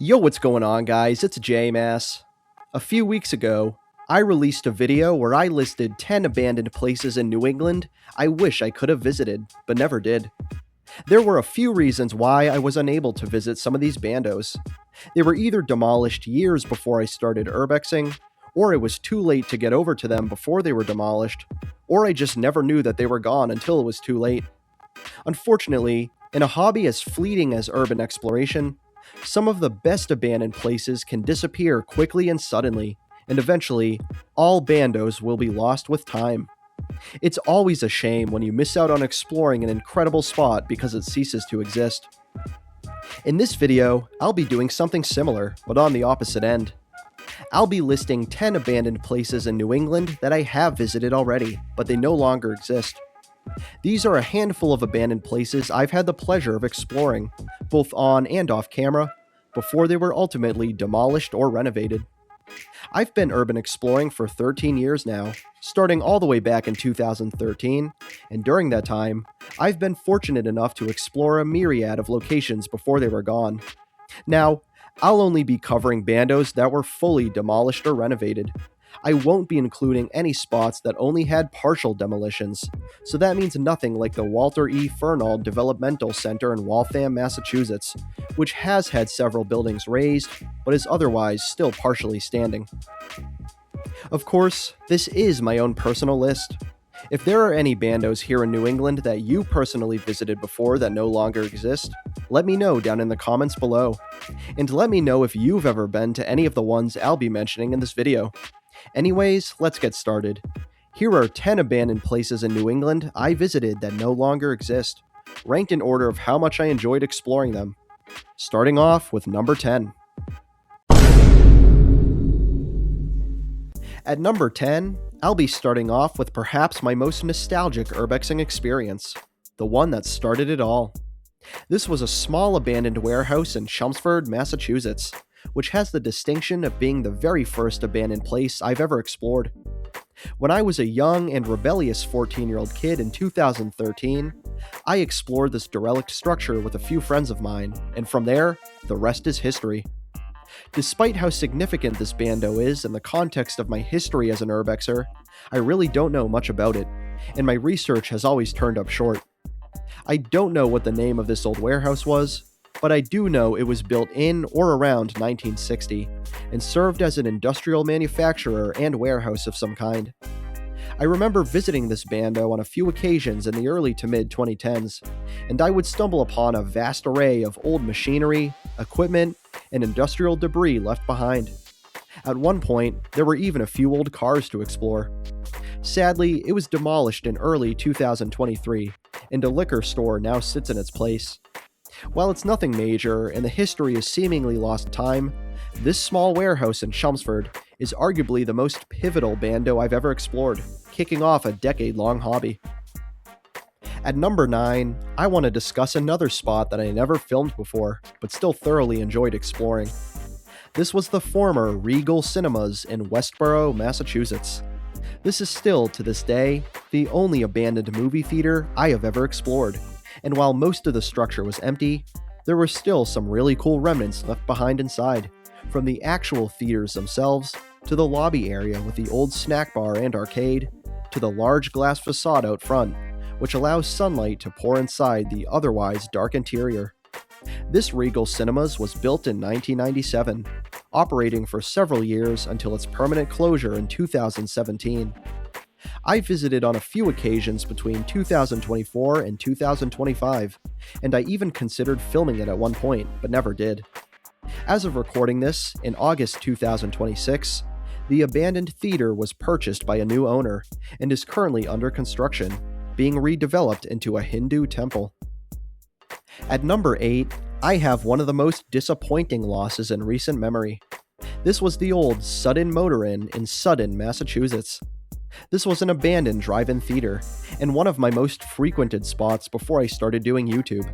Yo, what's going on, guys? It's UMass. A few weeks ago, I released a video where I listed 10 abandoned places in New England I wish I could have visited, but never did. There were a few reasons why I was unable to visit some of these bandos. They were either demolished years before I started urbexing, or it was too late to get over to them before they were demolished, or I just never knew that they were gone until it was too late. Unfortunately, in a hobby as fleeting as urban exploration, some of the best abandoned places can disappear quickly and suddenly, and eventually, all bandos will be lost with time. It's always a shame when you miss out on exploring an incredible spot because it ceases to exist. In this video, I'll be doing something similar, but on the opposite end. I'll be listing 10 abandoned places in New England that I have visited already, but they no longer exist. These are a handful of abandoned places I've had the pleasure of exploring, both on and off camera, before they were ultimately demolished or renovated. I've been urban exploring for 13 years now, starting all the way back in 2013, and during that time, I've been fortunate enough to explore a myriad of locations before they were gone. Now, I'll only be covering bandos that were fully demolished or renovated. I won't be including any spots that only had partial demolitions, so that means nothing like the Walter E. Fernald Developmental Center in Waltham, Massachusetts, which has had several buildings razed, but is otherwise still partially standing. Of course, this is my own personal list. If there are any bandos here in New England that you personally visited before that no longer exist, let me know down in the comments below. And let me know if you've ever been to any of the ones I'll be mentioning in this video. Anyways, let's get started. Here are 10 abandoned places in New England I visited that no longer exist, ranked in order of how much I enjoyed exploring them. Starting off with number 10. At number 10, I'll be starting off with perhaps my most nostalgic urbexing experience, the one that started it all. This was a small abandoned warehouse in Chelmsford, Massachusetts, which has the distinction of being the very first abandoned place I've ever explored. When I was a young and rebellious 14-year-old kid in 2013, I explored this derelict structure with a few friends of mine, and from there, the rest is history. Despite how significant this bando is in the context of my history as an urbexer, I really don't know much about it, and my research has always turned up short. I don't know what the name of this old warehouse was, but I do know it was built in or around 1960 and served as an industrial manufacturer and warehouse of some kind. I remember visiting this bando on a few occasions in the early to mid 2010s, and I would stumble upon a vast array of old machinery, equipment, and industrial debris left behind. At one point, there were even a few old cars to explore. Sadly, it was demolished in early 2023, and a liquor store now sits in its place. While it's nothing major and the history is seemingly lost time, this small warehouse in Chelmsford is arguably the most pivotal bando I've ever explored, kicking off a decade-long hobby. At number 9, I want to discuss another spot that I never filmed before, but still thoroughly enjoyed exploring. This was the former Regal Cinemas in Westborough, Massachusetts. This is still, to this day, the only abandoned movie theater I have ever explored. And while most of the structure was empty, there were still some really cool remnants left behind inside, from the actual theaters themselves, to the lobby area with the old snack bar and arcade, to the large glass facade out front, which allows sunlight to pour inside the otherwise dark interior. This Regal Cinemas was built in 1997, operating for several years until its permanent closure in 2017. I visited on a few occasions between 2024 and 2025, and I even considered filming it at one point, but never did. As of recording this, in August 2026, the abandoned theater was purchased by a new owner and is currently under construction, being redeveloped into a Hindu temple. At number 8, I have one of the most disappointing losses in recent memory. This was the old Sutton Motor-In in Sutton, Massachusetts. This was an abandoned drive-in theater, and one of my most frequented spots before I started doing YouTube.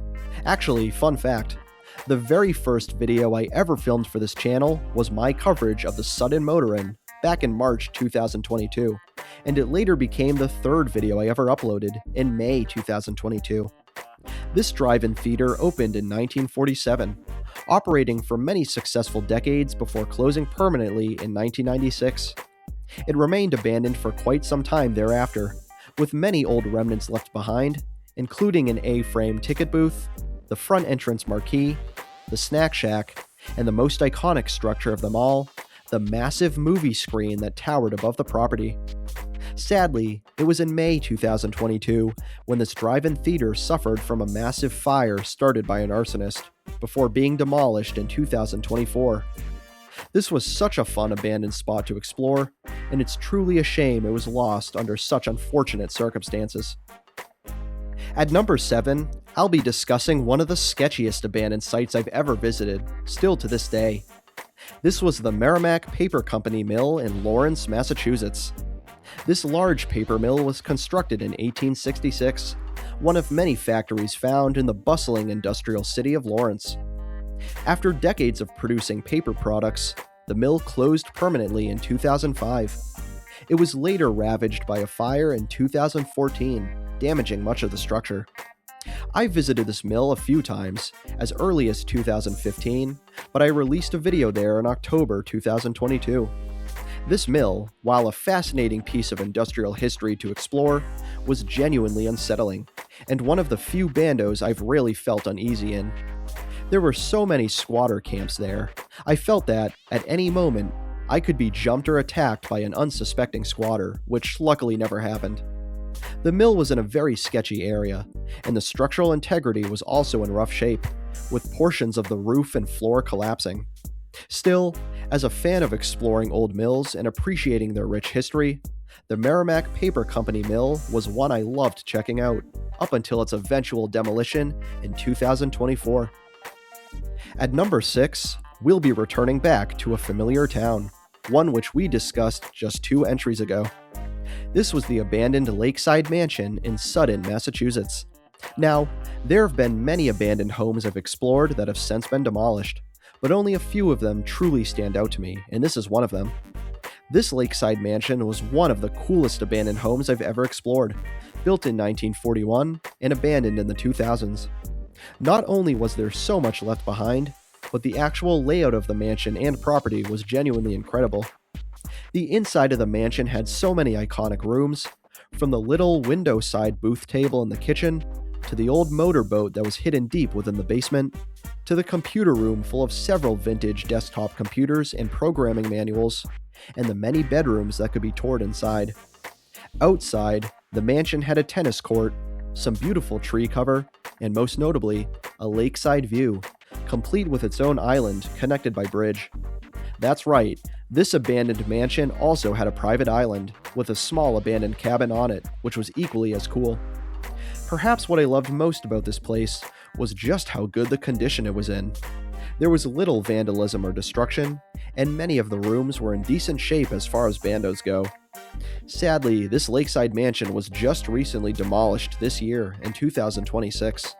Actually, fun fact, the very first video I ever filmed for this channel was my coverage of the Sutton Motor-In back in March 2022, and it later became the third video I ever uploaded in May 2022. This drive-in theater opened in 1947, operating for many successful decades before closing permanently in 1996. It remained abandoned for quite some time thereafter, with many old remnants left behind, including an A-frame ticket booth, the front entrance marquee, the snack shack, and the most iconic structure of them all, the massive movie screen that towered above the property. Sadly, it was in May 2022 when this drive-in theater suffered from a massive fire started by an arsonist, before being demolished in 2024. This was such a fun abandoned spot to explore, and it's truly a shame it was lost under such unfortunate circumstances. At number 7, I'll be discussing one of the sketchiest abandoned sites I've ever visited, still to this day. This was the Merrimac Paper Company Mill in Lawrence, Massachusetts. This large paper mill was constructed in 1866, one of many factories found in the bustling industrial city of Lawrence. After decades of producing paper products, the mill closed permanently in 2005. It was later ravaged by a fire in 2014, damaging much of the structure. I visited this mill a few times, as early as 2015, but I released a video there in October 2022. This mill, while a fascinating piece of industrial history to explore, was genuinely unsettling, and one of the few bandos I've really felt uneasy in. There were so many squatter camps there, I felt that, at any moment, I could be jumped or attacked by an unsuspecting squatter, which luckily never happened. The mill was in a very sketchy area, and the structural integrity was also in rough shape, with portions of the roof and floor collapsing. Still, as a fan of exploring old mills and appreciating their rich history, the Merrimac Paper Company Mill was one I loved checking out, up until its eventual demolition in 2024. At number 6, we'll be returning back to a familiar town, one which we discussed just 2 entries ago. This was the abandoned Lakeside Mansion in Sutton, Massachusetts. Now, there have been many abandoned homes I've explored that have since been demolished, but only a few of them truly stand out to me, and this is one of them. This Lakeside Mansion was one of the coolest abandoned homes I've ever explored, built in 1941 and abandoned in the 2000s. Not only was there so much left behind, but the actual layout of the mansion and property was genuinely incredible. The inside of the mansion had so many iconic rooms, from the little window-side booth table in the kitchen, to the old motorboat that was hidden deep within the basement, to the computer room full of several vintage desktop computers and programming manuals, and the many bedrooms that could be toured inside. Outside, the mansion had a tennis court, some beautiful tree cover, and most notably, a lakeside view, complete with its own island connected by bridge. That's right, this abandoned mansion also had a private island, with a small abandoned cabin on it, which was equally as cool. Perhaps what I loved most about this place was just how good the condition it was in. There was little vandalism or destruction, and many of the rooms were in decent shape as far as bandos go. Sadly, this Lakeside Mansion was just recently demolished this year in 2026.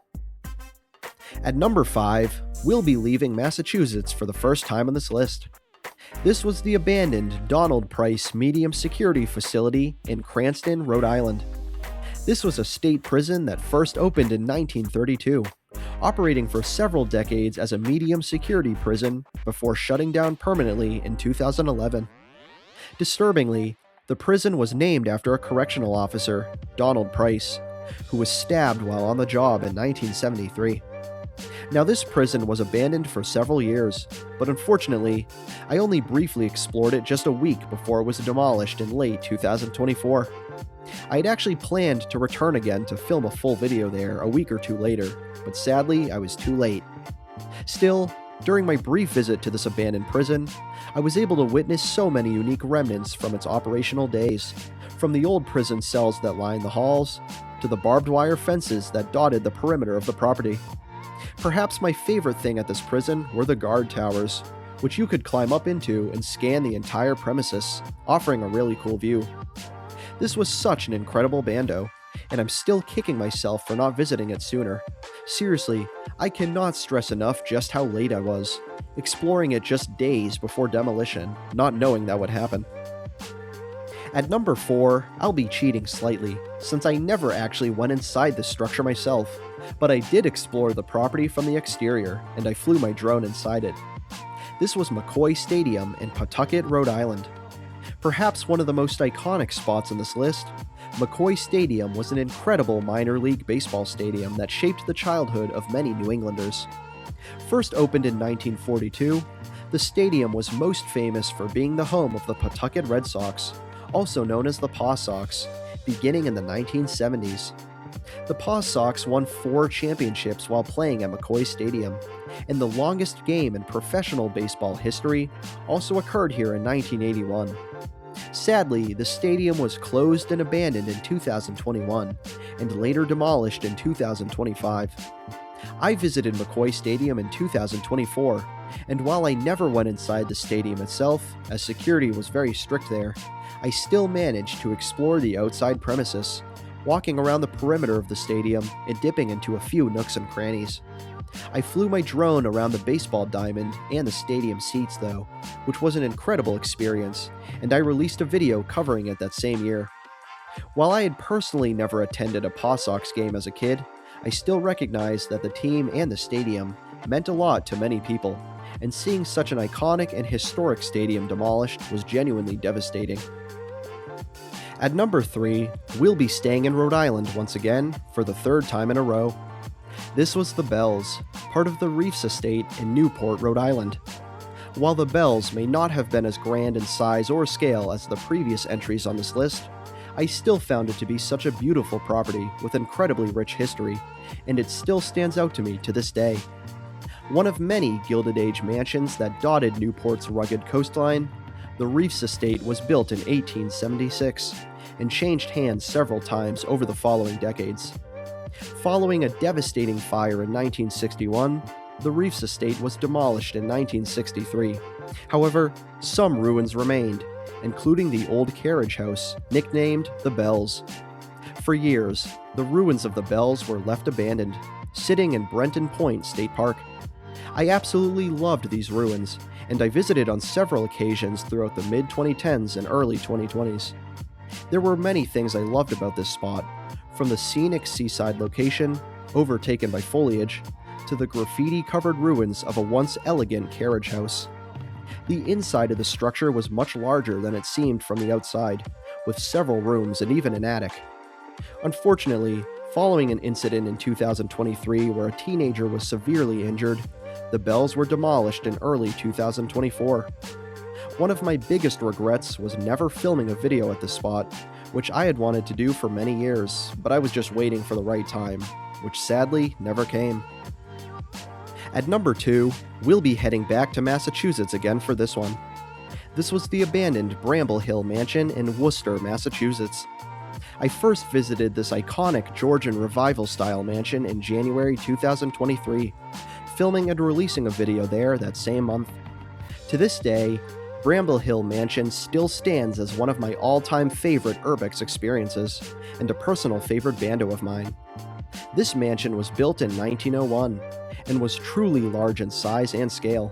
At number 5, we'll be leaving Massachusetts for the first time on this list. This was the abandoned Donald Price Medium Security Facility in Cranston, Rhode Island. This was a state prison that first opened in 1932, operating for several decades as a medium security prison before shutting down permanently in 2011. Disturbingly, the prison was named after a correctional officer, Donald Price, who was stabbed while on the job in 1973. Now, this prison was abandoned for several years, but unfortunately, I only briefly explored it just a week before it was demolished in late 2024. I had actually planned to return again to film a full video there a week or two later, but sadly, I was too late. Still, during my brief visit to this abandoned prison, I was able to witness so many unique remnants from its operational days, from the old prison cells that lined the halls, to the barbed wire fences that dotted the perimeter of the property. Perhaps my favorite thing at this prison were the guard towers, which you could climb up into and scan the entire premises, offering a really cool view. This was such an incredible bando, and I'm still kicking myself for not visiting it sooner. Seriously, I cannot stress enough just how late I was, exploring it just days before demolition, not knowing that would happen. At number 4, I'll be cheating slightly, since I never actually went inside this structure myself, But I did explore the property from the exterior, and I flew my drone inside it. This was McCoy Stadium in Pawtucket, Rhode Island. Perhaps one of the most iconic spots on this list, McCoy Stadium was an incredible minor league baseball stadium that shaped the childhood of many New Englanders. First opened in 1942, the stadium was most famous for being the home of the Pawtucket Red Sox, also known as the Paw Sox, beginning in the 1970s. The Paw Sox won 4 championships while playing at McCoy Stadium, and the longest game in professional baseball history also occurred here in 1981. Sadly, the stadium was closed and abandoned in 2021, and later demolished in 2025. I visited McCoy Stadium in 2024, and while I never went inside the stadium itself, as security was very strict there, I still managed to explore the outside premises, walking around the perimeter of the stadium and dipping into a few nooks and crannies. I flew my drone around the baseball diamond and the stadium seats though, which was an incredible experience, and I released a video covering it that same year. While I had personally never attended a Paw Sox game as a kid, I still recognized that the team and the stadium meant a lot to many people, and seeing such an iconic and historic stadium demolished was genuinely devastating. At number 3, we'll be staying in Rhode Island once again for the 3rd time in a row. This was the Bells, part of the Reefs estate in Newport, Rhode Island. While the Bells may not have been as grand in size or scale as the previous entries on this list, I still found it to be such a beautiful property with incredibly rich history, and it still stands out to me to this day. One of many Gilded Age mansions that dotted Newport's rugged coastline, the Reefs estate was built in 1876 and changed hands several times over the following decades. Following a devastating fire in 1961, the Reefs estate was demolished in 1963. However, some ruins remained, including the old carriage house, nicknamed the Bells. For years, the ruins of the Bells were left abandoned, sitting in Brenton Point State Park. I absolutely loved these ruins, and I visited on several occasions throughout the mid-2010s and early 2020s. There were many things I loved about this spot, from the scenic seaside location, overtaken by foliage, to the graffiti-covered ruins of a once elegant carriage house. The inside of the structure was much larger than it seemed from the outside, with several rooms and even an attic. Unfortunately, following an incident in 2023 where a teenager was severely injured, the Bells were demolished in early 2024. One of my biggest regrets was never filming a video at this spot, which I had wanted to do for many years, but I was just waiting for the right time, which sadly never came. At number 2, we'll be heading back to Massachusetts again for this one. This was the abandoned Bramble Hill Mansion in Worcester, Massachusetts. I first visited this iconic Georgian Revival-style mansion in January 2023, filming and releasing a video there that same month. To this day, Bramble Hill Mansion still stands as one of my all-time favorite urbex experiences, and a personal favorite bando of mine. This mansion was built in 1901, and was truly large in size and scale.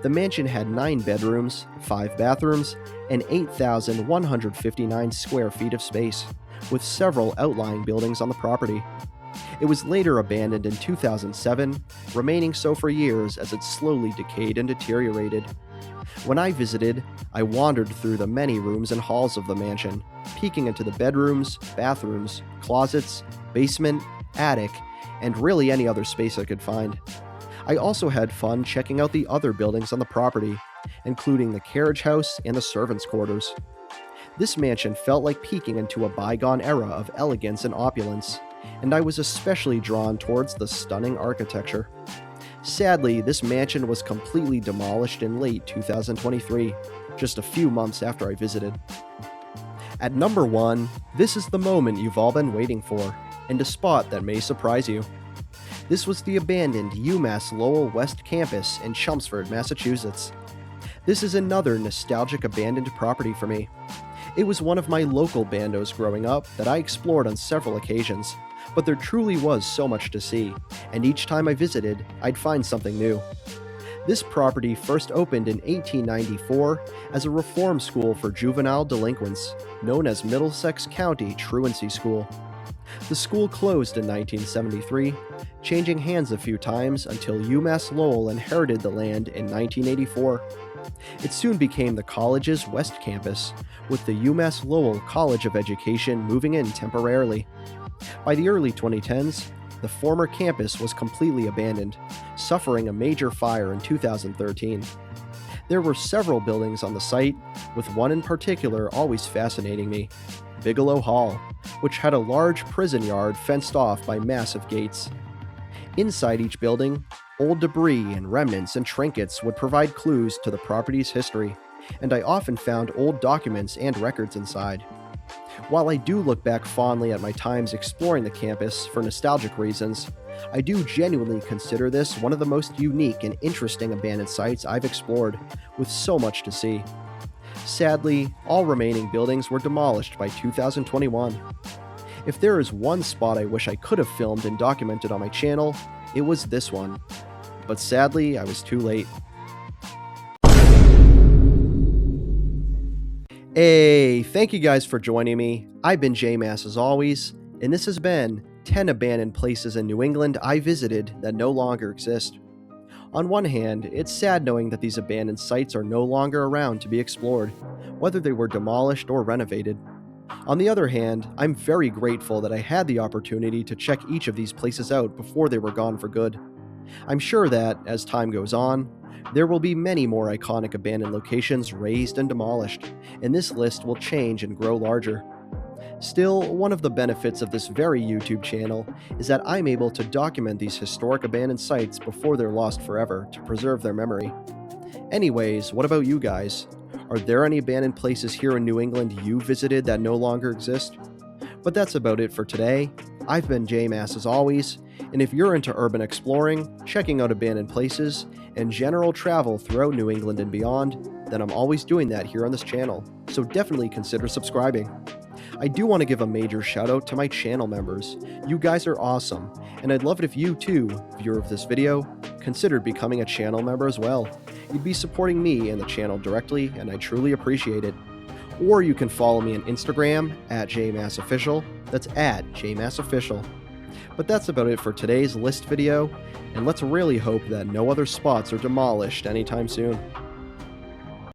The mansion had 9 bedrooms, 5 bathrooms, and 8,159 square feet of space, with several outlying buildings on the property. It was later abandoned in 2007, remaining so for years as it slowly decayed and deteriorated. When I visited, I wandered through the many rooms and halls of the mansion, peeking into the bedrooms, bathrooms, closets, basement, attic, and really any other space I could find. I also had fun checking out the other buildings on the property, including the carriage house and the servants' quarters. This mansion felt like peeking into a bygone era of elegance and opulence, and I was especially drawn towards the stunning architecture. Sadly, this mansion was completely demolished in late 2023, just a few months after I visited. At number 1, this is the moment you've all been waiting for, and a spot that may surprise you. This was the abandoned UMass Lowell West Campus in Chelmsford, Massachusetts. This is another nostalgic abandoned property for me. It was one of my local bandos growing up that I explored on several occasions, but there truly was so much to see, and each time I visited, I'd find something new. This property first opened in 1894 as a reform school for juvenile delinquents, known as Middlesex County Truancy School. The school closed in 1973, changing hands a few times until UMass Lowell inherited the land in 1984. It soon became the college's West Campus, with the UMass Lowell College of Education moving in temporarily. By the early 2010s, the former campus was completely abandoned, suffering a major fire in 2013. There were several buildings on the site, with one in particular always fascinating me, Bigelow Hall, which had a large prison yard fenced off by massive gates. Inside each building, old debris and remnants and trinkets would provide clues to the property's history, and I often found old documents and records inside. While I do look back fondly at my times exploring the campus for nostalgic reasons, I do genuinely consider this one of the most unique and interesting abandoned sites I've explored, with so much to see. Sadly, all remaining buildings were demolished by 2021. If there is one spot I wish I could have filmed and documented on my channel, it was this one. But sadly, I was too late. Hey, thank you guys for joining me. I've been UMass as always, and this has been 10 abandoned places in New England I visited that no longer exist. On one hand, it's sad knowing that these abandoned sites are no longer around to be explored, whether they were demolished or renovated. On the other hand, I'm very grateful that I had the opportunity to check each of these places out before they were gone for good. I'm sure that, as time goes on, there will be many more iconic abandoned locations razed and demolished, and this list will change and grow larger. Still, one of the benefits of this very YouTube channel is that I'm able to document these historic abandoned sites before they're lost forever to preserve their memory. Anyways, what about you guys? Are there any abandoned places here in New England you visited that no longer exist? But that's about it for today. I've been UMass as always, and if you're into urban exploring, checking out abandoned places, and general travel throughout New England and beyond, then I'm always doing that here on this channel, so definitely consider subscribing. I do want to give a major shout out to my channel members. You guys are awesome, and I'd love it if you too, viewer of this video, considered becoming a channel member as well. You'd be supporting me and the channel directly, and I truly appreciate it. Or you can follow me on Instagram at UMassOfficial, that's at UMassOfficial. But that's about it for today's list video, and let's really hope that no other spots are demolished anytime soon.